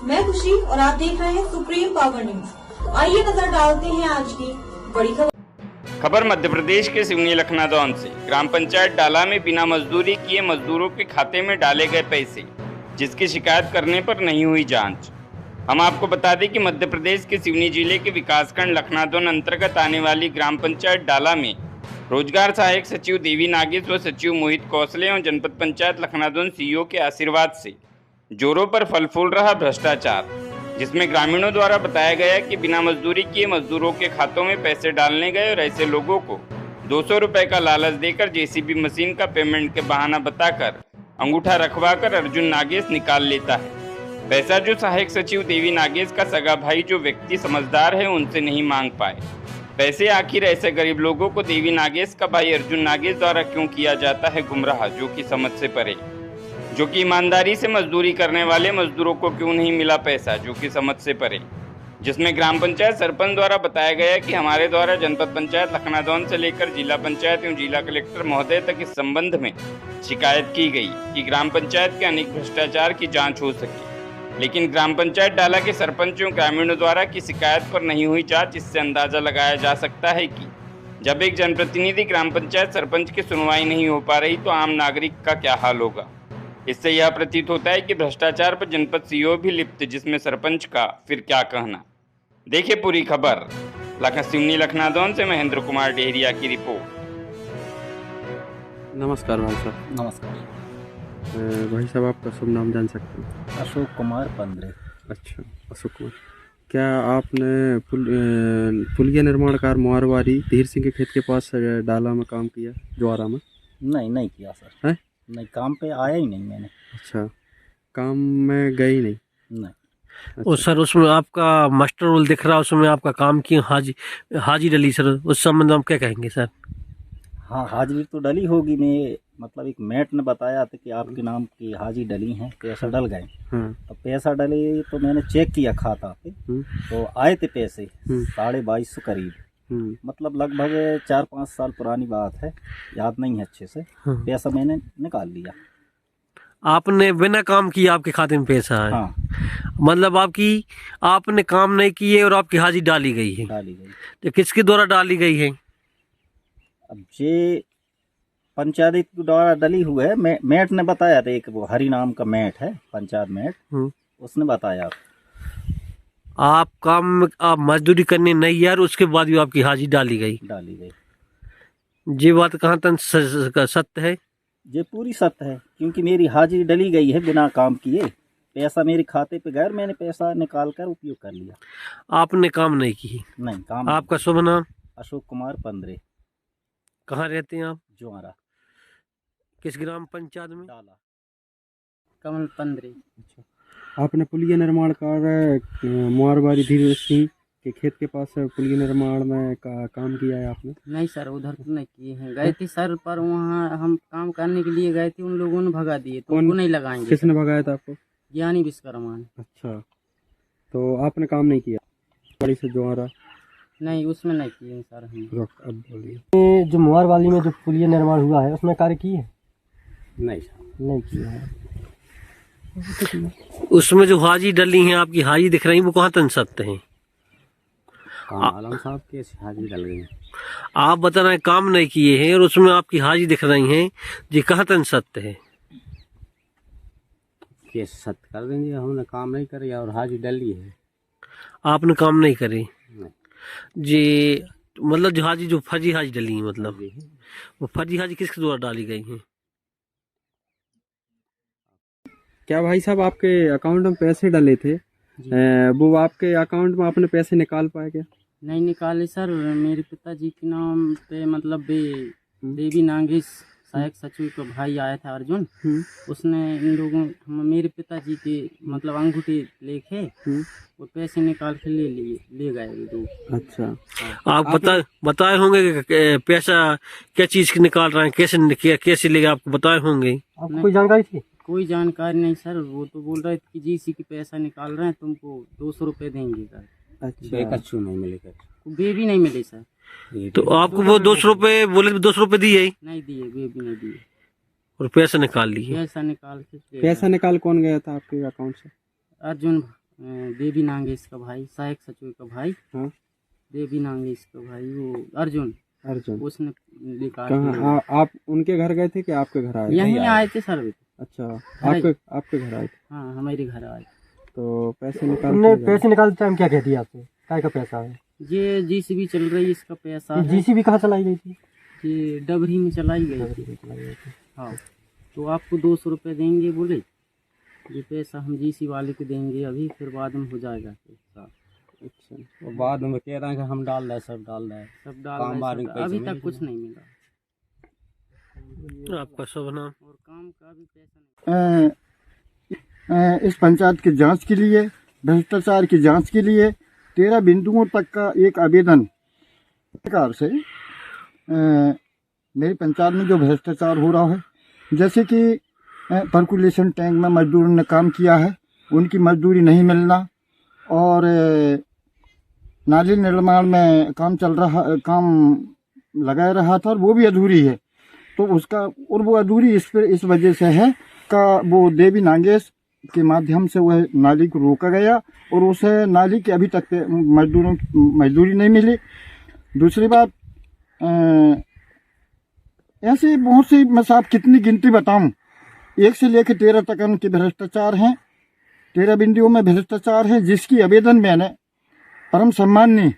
मैं खुशी और आप देख रहे हैं सुप्रीम पावर न्यूज। आइए नजर डालते हैं आज की बड़ी खबर मध्य प्रदेश के सिवनी लखनादौन से। ग्राम पंचायत डाला में बिना मजदूरी किए मजदूरों के खाते में डाले गए पैसे, जिसकी शिकायत करने पर नहीं हुई जांच। हम आपको बता दें कि मध्य प्रदेश के सिवनी जिले के विकासखंड लखनादौन अंतर्गत आने वाली ग्राम पंचायत डाला में रोजगार सहायक सचिव देवी नागेश व सचिव मोहित कौशले एवं जनपद पंचायत लखनादौन सीईओ के आशीर्वाद से जोरों पर फल फूल रहा भ्रष्टाचार, जिसमें ग्रामीणों द्वारा बताया गया कि बिना मजदूरी किए मजदूरों के खातों में पैसे डालने गए और ऐसे लोगों को 200 रुपए का लालच देकर जेसीबी मशीन का पेमेंट के बहाना बताकर अंगूठा रखवाकर अर्जुन नागेश निकाल लेता है पैसा, जो सहायक सचिव देवी नागेश का सगा भाई जो व्यक्ति समझदार है उनसे नहीं मांग पाए पैसे। आखिर ऐसे गरीब लोगों को देवी नागेश का भाई अर्जुन नागेश द्वारा क्यों किया जाता है गुमराह, जो कि समझ से परे। जो कि ईमानदारी से मजदूरी करने वाले मजदूरों को क्यों नहीं मिला पैसा, जो कि समझ से परे। जिसमें ग्राम पंचायत सरपंच द्वारा बताया गया कि हमारे द्वारा जनपद पंचायत लखनादौन से लेकर जिला पंचायत एवं जिला कलेक्टर महोदय तक इस संबंध में शिकायत की गई कि ग्राम पंचायत के अनेक भ्रष्टाचार की जांच हो सके, लेकिन ग्राम पंचायत डाला के सरपंच एवं ग्रामीणों द्वारा की शिकायत पर नहीं हुई जाँच। इससे अंदाजा लगाया जा सकता है कि जब एक जनप्रतिनिधि ग्राम पंचायत सरपंच की सुनवाई नहीं हो पा रही तो आम नागरिक का क्या हाल होगा। इससे यह प्रतीत होता है कि भ्रष्टाचार पर जनपद सीईओ भी लिप्त, जिसमें सरपंच का फिर क्या कहना। देखिए पूरी खबर। सिवनी लखनादौन से महेंद्र कुमार डेहरिया की रिपोर्ट। नमस्कार भाई साहब। नमस्कार भाई साहब, आपका शुभ नाम जान सकते हैं? अशोक कुमार पंद्रे। अच्छा, अशोक कुमार। क्या आपने पुलिया निर्माण कार्य मोहरवारी धीर सिंह के खेत के पास डाला में काम किया, ज्वारा में? नहीं किया सर। है? नहीं, काम पे आया ही नहीं मैंने। अच्छा, काम में गए ही नहीं? नहीं। अच्छा। और सर उसमें आपका मास्टर रोल दिख रहा है, उसमें आपका काम किया हाजी डली सर, उस संबंध में हम क्या कहेंगे सर? हाँ, हाजिरी तो डली होगी। मैं मतलब एक मेट ने बताया था कि आपके नाम की हाजिरी डली है, पैसा डल गए। हाँ। तो पैसा डले तो मैंने चेक किया खाता पे, तो आए थे पैसे 2250 करीब। मतलब लगभग 4-5 साल पुरानी बात है, याद नहीं है अच्छे से। पैसा मैंने निकाल लिया। आपने बिना काम किए आपके खाते में पैसा है? हाँ। मतलब आपने काम नहीं किए और आपकी हाजिरी डाली गई है? डाली गई। तो किसके द्वारा डाली गई है? अब ये पंचायत के द्वारा डली हुई है। मेट ने बताया था, एक वो हरि नाम का मेट है, पंचायत मेट, उसने बताया। आप मजदूरी करने नहीं यार, उसके बाद भी आपकी हाजिरी डाली गई। ये बात कहाँ तक सत्य है? ये पूरी सत्य है, क्योंकि मेरी हाजिरी डली गई है बिना काम किए। पैसा मेरे खाते पे गया, मैंने पैसा निकाल कर उपयोग कर लिया। आपने काम नहीं की? नहीं, काम। आपका शुभ नाम? अशोक कुमार पंद्रे। कहाँ रहते हैं आप? ज्वारा। किस ग्राम पंचायत में? डाला। कमल पंद्रे। अच्छा, आपने पुलिया निर्माण कार्य मोहरवारी धीर सिंह के खेत के पास पुलिया निर्माण में काम किया है आपने? नहीं सर, उधर तो नहीं किए हैं। गए थे सर, पर वहाँ हम काम करने के लिए गए थे, उन लोगों ने भगा दिए, तो उनको नहीं लगाएंगे। किसने भगाया था आपको? ज्ञानी विश्वकर्मा ने। अच्छा, तो आपने काम नहीं किया बड़ी से ज्वारा? नहीं, उसमें नहीं किए सर हम। अब बोलिए। जो मोहरवाली में जो पुलिया निर्माण हुआ है उसमें कार्य किए? नहीं किया है। उसमें जो हाजी डली हैं, आपकी हाजी दिख रही है, वो कहाँ तक सत्य है? आलम साहब की हाजिरी डल गई। आप बता रहे हैं काम नहीं किए हैं और उसमें आपकी हाजी दिख रही हैं, जी कहाँ तक सत्य है? केस सत्य कर देंगे, हमने काम नहीं करे और हाजिरी डली है। आपने काम नहीं करे जी? मतलब जो फर्जी हाजी डली है, मतलब वो फर्जी हाजी किसके द्वारा डाली गई है? क्या भाई साहब आपके अकाउंट में पैसे डले थे, वो आपके अकाउंट में आपने पैसे निकाल पाए क्या? नहीं निकाले सर। मेरे पिताजी के नाम पे मतलब देवी नागेश सहायक सचिव का भाई आया था अर्जुन, उसने इन लोगों मेरे पिताजी के मतलब अंगूठे लेके वो पैसे निकाल के ले गए लोग। अच्छा, आप बताए होंगे कि पैसा क्या चीज के निकाल रहे हैं, कैसे ले गए, आपको बताए होंगे? आपको कोई जानकारी थी? कोई जानकारी नहीं सर। वो तो बोल रहे थे कि जीसी की पैसा निकाल रहे हैं, तुमको 200 रुपये देंगे सर। अच्छा, नहीं मिलेगा? बेबी नहीं मिली सर। तो आपको वो 200 रुपये बोले, 200 रुपये दिए? नहीं दिए, बेबी नहीं दिए। और पैसा निकाल लिए? पैसा निकाल के पैसा निकाल कौन गया था आपके अकाउंट से? अर्जुन देवी नांगेश का भाई, सहायक सचिव का भाई। हाँ। देवी नांगेश का भाई वो अर्जुन उसने निकाल। कहाँ आप उनके घर गए थे कि आपके घर आए? यहीं आए थे सर। अच्छा, आपके घर आए थे? हाँ, हमारे घर आए। तो पैसे निकालते टाइम क्या कहती है आपसे? काय का पैसा है? ये जीसीबी चल रही है, इसका पैसा है। जीसीबी कहाँ चलाई गई थी? ये डबरी में चलाई गई थी। हाँ, तो आपको 200 रुपये देंगे बोले। ये पैसा हम जीसी वाले को देंगे अभी, फिर बाद में हो जाएगा पैसा। अच्छा, और बाद में कह रहे हैं कि हम डाल रहे, सब डाल रहे, सब डाल रहे, अभी तक कुछ नहीं मिला। आपका शुभ नाम और काम का भी पैसा नहीं। इस पंचायत की जांच के लिए, भ्रष्टाचार की जांच के लिए 13 बिंदुओं तक का एक आवेदन सरकार से मेरी पंचायत में जो भ्रष्टाचार हो रहा है, जैसे कि पर्कुलेशन टैंक में मजदूरों ने काम किया है, उनकी मजदूरी नहीं मिलना, और नाली निर्माण में काम लगाया रहा था और वो भी अधूरी है। तो उसका और वो अधूरी इस वजह से है का वो देवी नांगेश के माध्यम से वह नाली को रोका गया और उसे नाली की अभी तक मजदूरी नहीं मिली। दूसरी बात, ऐसे बहुत सी, मैं साहब कितनी गिनती बताऊं, 1 से लेकर 13 तक उनके भ्रष्टाचार हैं। 13 बिंदुओं में भ्रष्टाचार है, जिसकी आवेदन मैंने परम सम्माननीय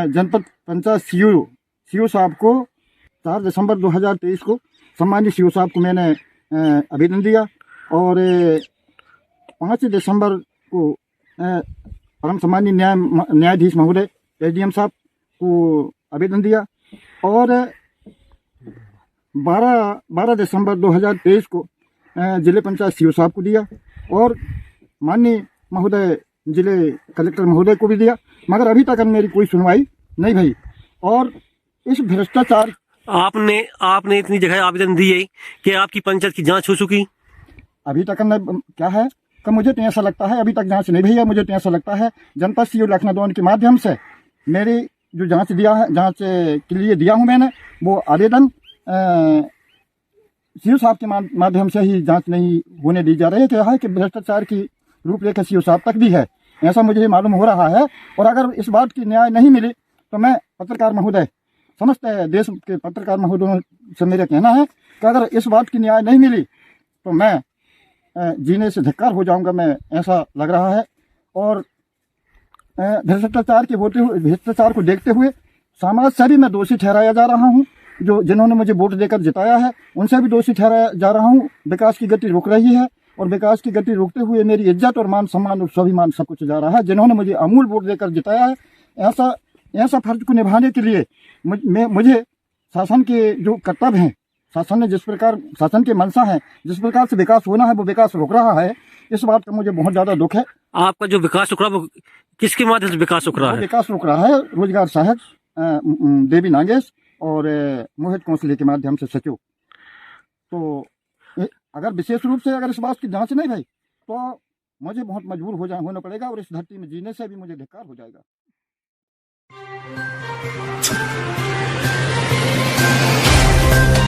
जनपद पंचायत सीओ साहब को 4 दिसंबर 2023 को सम्माननीय सीओ साहब को मैंने आवेदन दिया, और 5 दिसंबर को परम सम्माननीय न्यायाधीश महोदय एसडीएम साहब को आवेदन दिया, और 12 दिसंबर 2023 को जिले पंचायत सीओ साहब को दिया, और माननीय महोदय जिले कलेक्टर महोदय को भी दिया, मगर अभी तक मेरी कोई सुनवाई नहीं भई। और इस भ्रष्टाचार, आपने इतनी जगह आवेदन दिए कि आपकी पंचायत की जांच हो चुकी? अभी तक क्या है कि मुझे तो ऐसा लगता है अभी तक जांच नहीं भैया। मुझे तो ऐसा लगता है जनपद सीओ लखनऊ के माध्यम से मेरी जो जांच के लिए दिया हूं मैंने, वो आवेदन सीओ साहब के माध्यम से ही जांच नहीं होने दी जा रही है। क्या है कि भ्रष्टाचार की रूपरेखा सीओ साहब तक भी है, ऐसा मुझे मालूम हो रहा है। और अगर इस बात की न्याय नहीं मिली तो मैं पत्रकार महोदय, समस्त देश के पत्रकार महोदयों से मेरा कहना है कि अगर इस बात की न्याय नहीं मिली तो मैं जीने से धिक्कार हो जाऊंगा, मैं, ऐसा लग रहा है। और भ्रष्टाचार को देखते हुए समाज से भी मैं दोषी ठहराया जा रहा हूं। जिन्होंने मुझे वोट देकर जिताया है उनसे भी दोषी ठहराया जा रहा हूं। विकास की गति रुक रही है, और विकास की गति रोकते हुए मेरी इज्जत और मान सम्मान और स्वाभिमान सब कुछ जा रहा है। जिन्होंने मुझे अमूल वोट देकर जिताया है, ऐसा फर्ज को निभाने के लिए मुझे शासन के जो कर्तव्य हैं, शासन ने जिस प्रकार, शासन के मंशा है, जिस प्रकार से विकास होना है वो विकास रुक रहा है। इस बात का मुझे बहुत ज्यादा दुख है। आपका जो विकास रुक रहा है वो किसके माध्यम से विकास रुक रहा है? विकास रुक रहा है रोजगार सहायक देवी नांगेश और मोहित कौंसले के माध्यम से सचिव। तो अगर विशेष रूप से अगर इस बात की जांच नहीं भाई तो मुझे बहुत मजबूर होना पड़ेगा, और इस धरती में जीने से भी मुझे धिक्कार हो जाएगा।